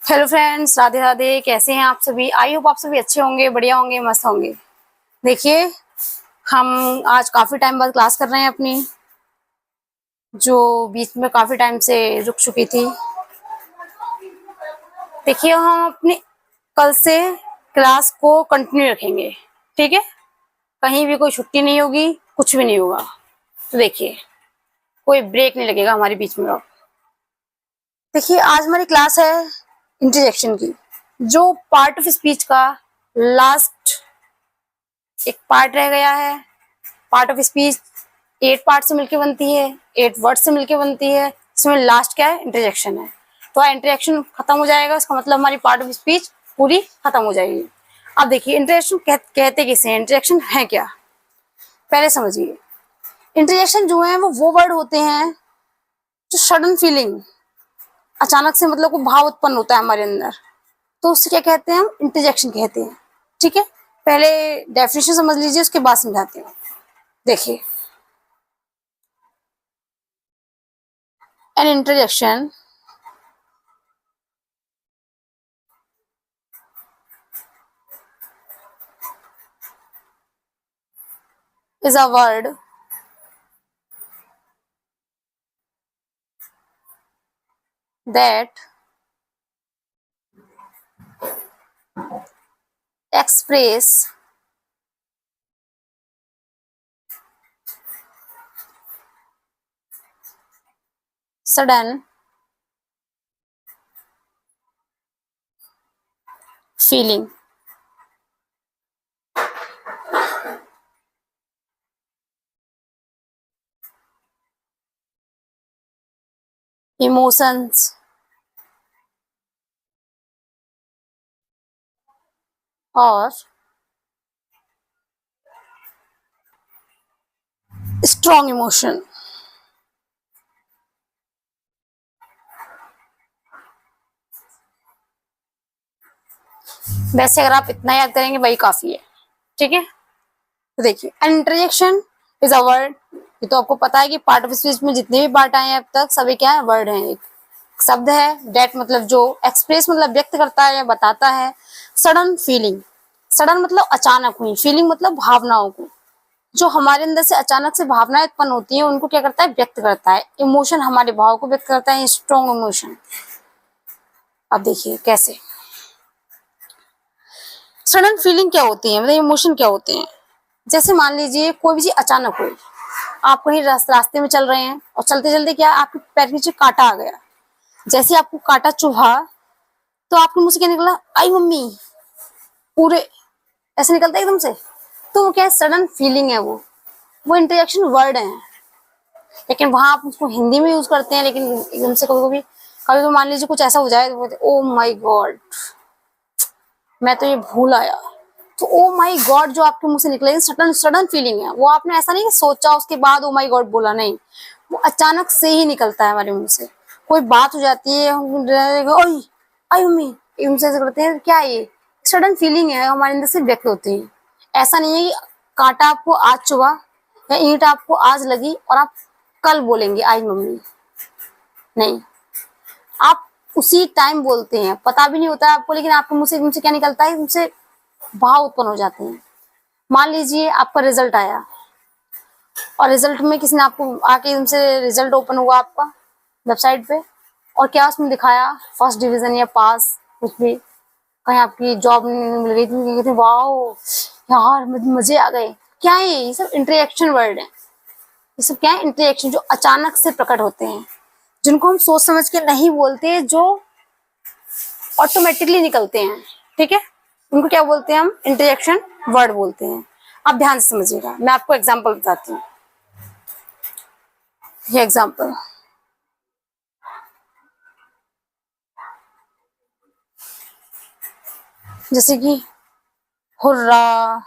Hello friends, Radhe Radhe. कैसे हैं आप सभी? आई होप आप सभी अच्छे होंगे, बढ़िया होंगे, मस्त होंगे। देखिए, हम आज काफ़ी टाइम बाद क्लास कर रहे हैं अपनी, जो बीच में काफ़ी टाइम से रुक चुकी थी। देखिए, हम अपनी कल से क्लास को कंटिन्यू रखेंगे, ठीक है? कहीं भी कोई छुट्टी नहीं होगी, कुछ भी नहीं होगा। तो देखिए, कोई ब्रेक नहीं लगेगा हमारे बीच में। देखिए, आज हमारी क्लास है इंटरजेक्शन की, जो पार्ट ऑफ स्पीच का लास्ट एक पार्ट रह गया है। पार्ट ऑफ स्पीच 8 पार्ट से मिलकर बनती है, 8 वर्ड से मिलकर बनती है। इसमें लास्ट क्या है? इंटरजेक्शन है। तो इंटरजेक्शन खत्म हो जाएगा, इसका मतलब हमारी पार्ट ऑफ स्पीच पूरी खत्म हो जाएगी। अब देखिए, इंटरजेक्शन कहते किसे हैं, इंटरजेक्शन है क्या, पहले समझिए। इंटरजेक्शन जो है वो वर्ड होते हैं जो सडन फीलिंग, अचानक से मतलब को भाव उत्पन्न होता है हमारे अंदर, तो उससे क्या कहते हैं? हम इंटरजेक्शन कहते हैं। ठीक है, पहले डेफिनेशन समझ लीजिए, उसके बाद समझाते हैं। देखिए, an interjection is a word that express sudden feeling, emotions, or strong emotion। वैसे अगर आप इतना याद करेंगे वही काफी है, ठीक है? तो देखिए, an interjection is a word, ये तो आपको पता है कि पार्ट ऑफ स्पीच में जितने भी पार्ट आए हैं अब तक सभी क्या है? वर्ड हैं। एक शब्द है, डेट मतलब जो, एक्सप्रेस मतलब व्यक्त करता है या बताता है, सडन फीलिंग, सडन मतलब अचानक हुई, फीलिंग मतलब भावनाओं को, जो हमारे अंदर से अचानक से भावनाएं उत्पन्न होती हैं उनको क्या करता है? व्यक्त करता है। इमोशन हमारे भाव को व्यक्त करता है, स्ट्रॉन्ग इमोशन। अब देखिए कैसे। सडन फीलिंग क्या होती है, मतलब इमोशन क्या होते हैं? जैसे मान लीजिए कोई भी चीज अचानक हो, आप कहीं रास्ते में चल रहे हैं और चलते चलते क्या आपके पैर के नीचे कांटा आ गया। जैसे आपको कांटा चुभा तो आपके मुंह से क्या निकला? आई मम्मी, पूरे ऐसे निकलता है एकदम से। तो वो क्या है? सडन फीलिंग है वो इंटरजेक्शन वर्ड है। लेकिन वहां आप उसको हिंदी में यूज करते हैं, लेकिन एकदम से कभी मान लीजिए कुछ ऐसा हो जाए तो बोलते ओ माई गॉड, मैं तो ये भूल आया। तो ओ माई गॉड जो आपके मुंह से निकले, सडन सडन फीलिंग है वो। आपने ऐसा नहीं सोचा उसके बाद ओ माई गॉड बोला, नहीं, वो अचानक से ही निकलता है हमारे मुंह से। कोई बात हो जाती है, ओई आई मम्मी, एकदम से ऐसे करते हैं, क्या ये सडन फीलिंग है हमारे अंदर से व्यक्त होती है। ऐसा नहीं है कि कांटा आपको आज चुभा या ईंट आपको आज लगी और आप कल बोलेंगे आई मम्मी, नहीं, आप उसी टाइम बोलते हैं, पता भी नहीं होता है आपको, लेकिन आपके मुंह से एकदम से क्या निकलता है? एकदम से भाव उत्पन्न हो जाते हैं। मान लीजिए आपका रिजल्ट आया और रिजल्ट में किसी ने आपको आके एकदम से रिजल्ट ओपन हुआ आपका वेबसाइट पे, और क्या उसमें दिखाया? फर्स्ट डिवीजन या पास, कुछ भी, कहीं आपकी जॉब मिल गई थी, वाओ यार मजे आ गए। क्या है ये सब इंटरेक्शन वर्ड है। ये सब क्या है? इंटरेक्शन, जो अचानक से प्रकट होते हैं, जिनको हम सोच समझ के नहीं बोलते, जो ऑटोमेटिकली निकलते हैं, ठीक है? उनको क्या बोलते हैं? हम इंटरजेक्शन वर्ड बोलते हैं। आप ध्यान से समझिएगा, मैं आपको एग्जांपल बताती हूँ। ये एग्जांपल, जैसे कि hurrah,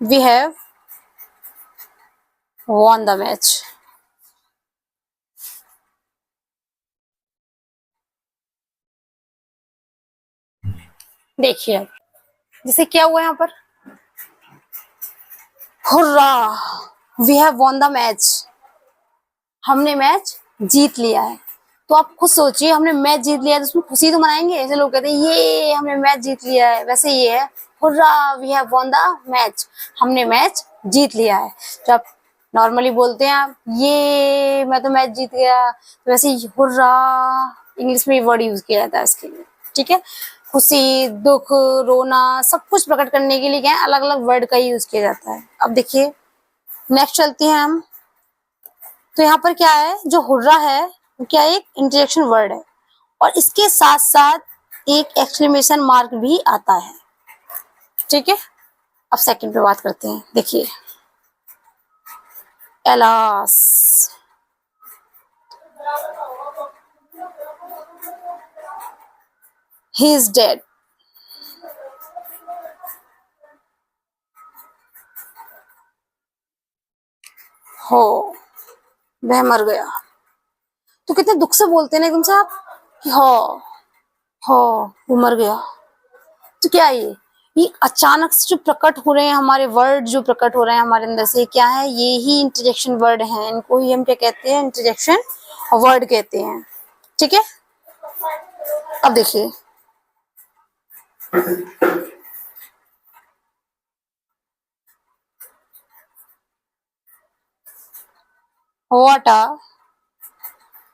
we have won the match। देखिए अब जैसे क्या हुआ यहाँ पर, hurrah we have won the match, हमने मैच जीत लिया है। तो आप खुद सोचिए, हमने मैच जीत लिया है तो उसमें खुशी तो मनाएंगे। ऐसे लोग कहते हैं ये हमने मैच जीत लिया है, वैसे ये है hurrah we have won the match, हमने मैच जीत लिया है। जब नॉर्मली बोलते हैं आप ये मैं तो मैच जीत गया, तो वैसे हुर्रा इंग्लिश में वर्ड यूज किया जाता है इसके लिए, ठीक है। खुशी, दुख, रोना सब कुछ प्रकट करने के लिए क्या है, अलग अलग वर्ड का यूज किया जाता है। अब देखिए नेक्स्ट चलते हैं हम। तो यहाँ पर क्या है, जो हुर्रा है वो क्या है, एक इंटरेक्शन वर्ड है और इसके साथ साथ एक एक्सक्लेमेशन मार्क भी आता है, ठीक है। अब सेकंड पे बात करते हैं। देखिए एलास, ही इज डेड, हो वह मर गया। तो कितने दुख से बोलते हैं ना एकदम से आप कि हो वो मर गया। तो क्या है ये अचानक से जो प्रकट हो रहे हैं हमारे वर्ड, जो प्रकट हो रहे हैं हमारे अंदर से, क्या है, ये ही इंटरजेक्शन वर्ड हैं। इनको ही हम क्या कहते हैं, इंटरजेक्शन वर्ड कहते हैं, ठीक है। अब देखिए व्हाट अ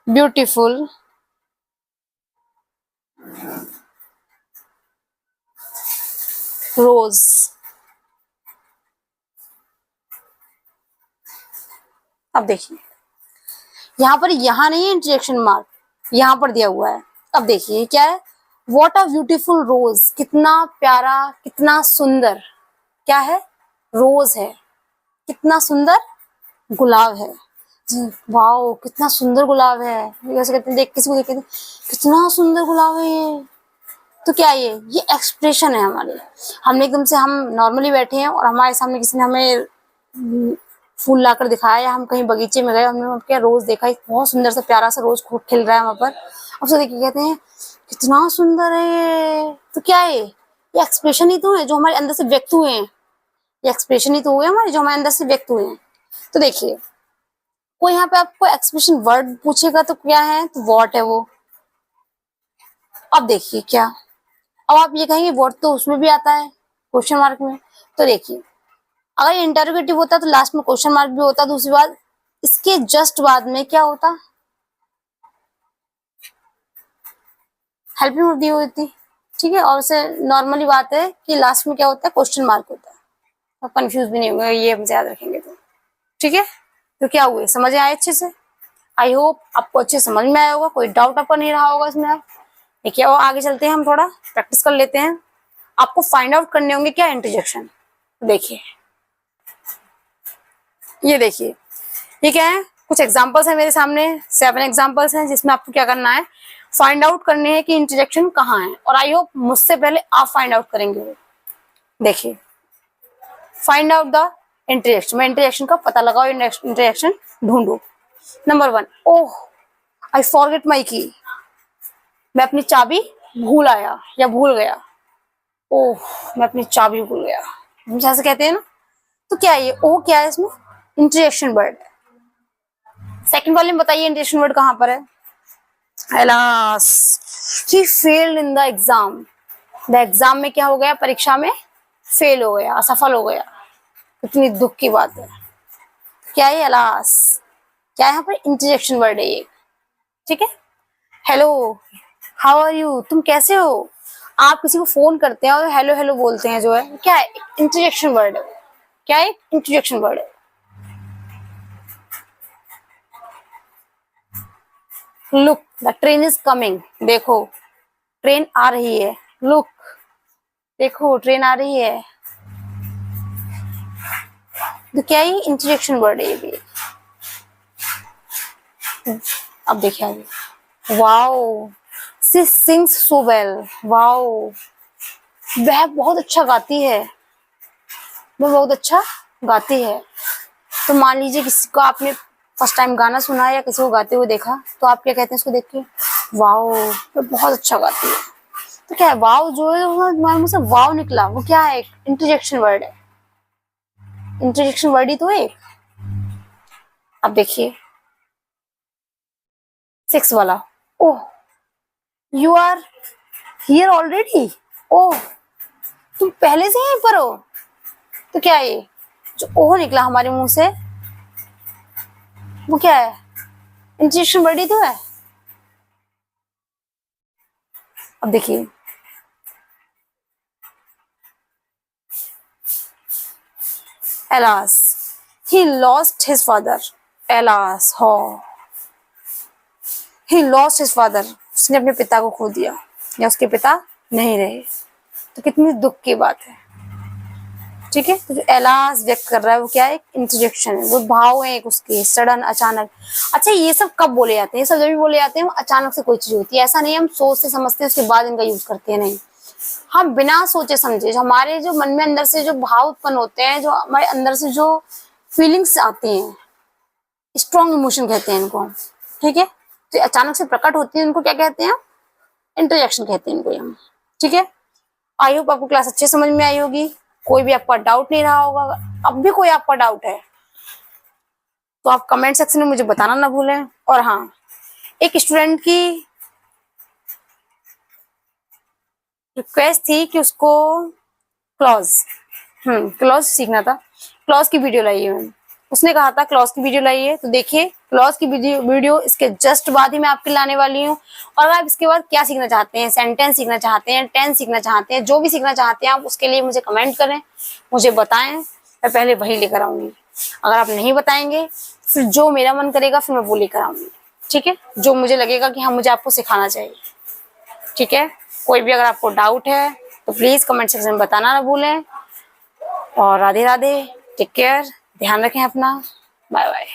ब्यूटीफुल रोज। अब देखिए यहाँ पर, यहाँ नहीं है इंटरेक्शन मार्क, यहाँ पर दिया हुआ है। अब देखिए क्या है, व्हाट अ ब्यूटीफुल रोज, कितना प्यारा, कितना सुंदर, क्या है, रोज है, कितना सुंदर गुलाब है जी। वाओ कितना सुंदर गुलाब है, कैसे कहते हैं, देख किसी को देख के कितना सुंदर गुलाब है ये। तो क्या है ये एक्सप्रेशन है हमारे। हमने एकदम से, हम नॉर्मली बैठे हैं और हमारे सामने किसी ने हमें फूल लाकर दिखाया, या हम कहीं बगीचे में गए, हमने क्या रोज देखा, एक बहुत सुंदर सा प्यारा सा रोज खिल रहा है वहां पर, अब से देखिए कहते हैं कितना सुंदर है ये। तो क्या है ये एक्सप्रेशन ही तो है जो हमारे अंदर से व्यक्त हुए हैं, ये एक्सप्रेशन ही तो हुए हमारे जो हमारे अंदर से व्यक्त हुए हैं। तो देखिए कोई यहाँ पे आपको एक्सप्रेशन वर्ड पूछेगा तो क्या है, तो व्हाट है वो। अब देखिए क्या, अब आप ये कहेंगे व्हाट तो उसमें भी आता है क्वेश्चन मार्क में। तो देखिए अगर इंटरोगेटिव होता तो लास्ट में क्वेश्चन मार्क भी होता, दूसरी बात इसके जस्ट बाद में क्या होता, हेल्पिंग वर्ब दी होती, ठीक है। और उसे नॉर्मली बात है कि लास्ट में क्या होता है, क्वेश्चन मार्क होता है। आप कंफ्यूज भी नहीं होंगे, ये हम याद रखेंगे तो, ठीक है। तो क्या हुए, समझ आए अच्छे से, आई होप आपको अच्छे समझ में आया होगा, कोई डाउट आपको नहीं रहा होगा इसमें। देखिए और आगे चलते हैं, हम थोड़ा प्रैक्टिस कर लेते हैं। आपको फाइंड आउट करने होंगे क्या इंटरजेक्शन। देखिए ये देखिए ये क्या है, कुछ एग्जांपल्स है मेरे सामने, 7 एग्जांपल्स हैं जिसमें आपको क्या करना है, फाइंड आउट करने हैं कि इंटरजेक्शन कहाँ है। और आई होप मुझसे पहले आप फाइंड आउट करेंगे। देखिए फाइंड आउट द इंटरजेक्शन, मैं इंटरजेक्शन का पता लगाओ, इंटरजेक्शन ढूंढो। नंबर 1, ओह आई फॉरगेट माई की, मैं अपनी चाबी भूल आया या भूल गया। ओह मैं अपनी चाबी भूल गया, हम जैसे कहते हैं ना। तो क्या है ये ओ, क्या है इसमें, इंटरजेक्शन वर्ड है। सेकंड वाले में बताइए इंटरजेक्शन वर्ड कहां पर है, Alas, he failed in the exam. The exam में क्या हो गया, परीक्षा में फेल हो गया, असफल हो गया। कितनी दुख की बात है। क्या है अलास, क्या है यहाँ पर इंटरजेक्शन वर्ड है ये, ठीक है। हेलो हाउ आर यू, तुम कैसे हो। आप किसी को फोन करते हैं और हेलो हेलो बोलते हैं, जो है क्या है, इंटरजेक्शन वर्ड है। क्या है, इंटरजेक्शन वर्ड है। Look the train is coming, देखो ट्रेन आ रही है। लुक देखो ट्रेन आ रही है। तो क्या है, इंटरजेक्शन वर्ड है ये भी। अब देखिए आगे, वाओ सी सिंग्स सो वेल, वाओ वह बहुत अच्छा गाती है, वह बहुत अच्छा गाती है। तो मान लीजिए किसी को आपने फर्स्ट टाइम गाना सुना या किसी को गाते हुए देखा, तो आप क्या कहते हैं इसको देख के, वाओ वह बहुत अच्छा गाती है। तो क्या है, वाव जो है तुम्हारे मुंह से वाव निकला, वो क्या है, इंटरजेक्शन वर्ड है। इंटरजेक्शन वर्ड ही तो है। अब देखिए 6 वाला, oh you are here already, oh तुम पहले से यहीं पर हो। तो क्या है ये जो ओह निकला हमारे मुंह से, वो क्या है, इंटरजेक्शन वर्ड ही तो है। अब देखिए alas he lost his father, alas हो he lost his father, उसने अपने पिता को खो दिया या उसके पिता नहीं रहे। तो कितनी दुख की बात है। ठीक है, तो जो एलास व्यक्त कर रहा है वो क्या है, इंटरजेक्शन है, वो भाव है एक उसके, सडन, अचानक। अच्छा ये सब कब बोले जाते हैं, ये सब जब भी बोले जाते हैं अचानक से कोई चीज होती है, ऐसा नहीं हम सोच से समझते हैं उसके बाद इनका यूज करते हैं, नहीं, हम बिना सोचे समझे हमारे जो मन में अंदर से जो भाव उत्पन्न होते हैं, जो हमारे अंदर से जो फीलिंग्स आती हैं, स्ट्रॉन्ग इमोशन कहते हैं इनको, ठीक है, तो अचानक से प्रकट होती है, इनको क्या कहते हैं, इंटरजेक्शन कहते हैं इनको हम। ठीक है, आई होप आपको क्लास अच्छे समझ में आई होगी, कोई भी आपका डाउट नहीं रहा होगा। अब भी कोई आपका डाउट है तो आप कमेंट सेक्शन में मुझे बताना ना भूलें। और हाँ, एक स्टूडेंट की रिक्वेस्ट थी कि उसको क्लॉज सीखना था, क्लॉज की वीडियो लाइए मैंने, उसने कहा था क्लॉज की वीडियो लाइए, तो देखिए क्लॉज की वीडियो इसके जस्ट बाद ही मैं आपके लाने वाली हूँ। और आप इसके बाद क्या सीखना चाहते हैं, सेंटेंस सीखना चाहते हैं, टेंस सीखना चाहते हैं, जो भी सीखना चाहते हैं आप उसके लिए मुझे कमेंट करें, मुझे बताएं, मैं पहले वही लेकर आऊंगी। अगर आप नहीं बताएंगे फिर जो मेरा मन करेगा फिर मैं वो लेकर आऊंगी। ठीक है, जो मुझे लगेगा कि हाँ मुझे आपको सिखाना चाहिए। ठीक है, कोई भी अगर आपको डाउट है तो प्लीज कमेंट सेक्शन में बताना ना भूलें। और राधे राधे, टेक केयर, ध्यान रखें अपना, बाय बाय।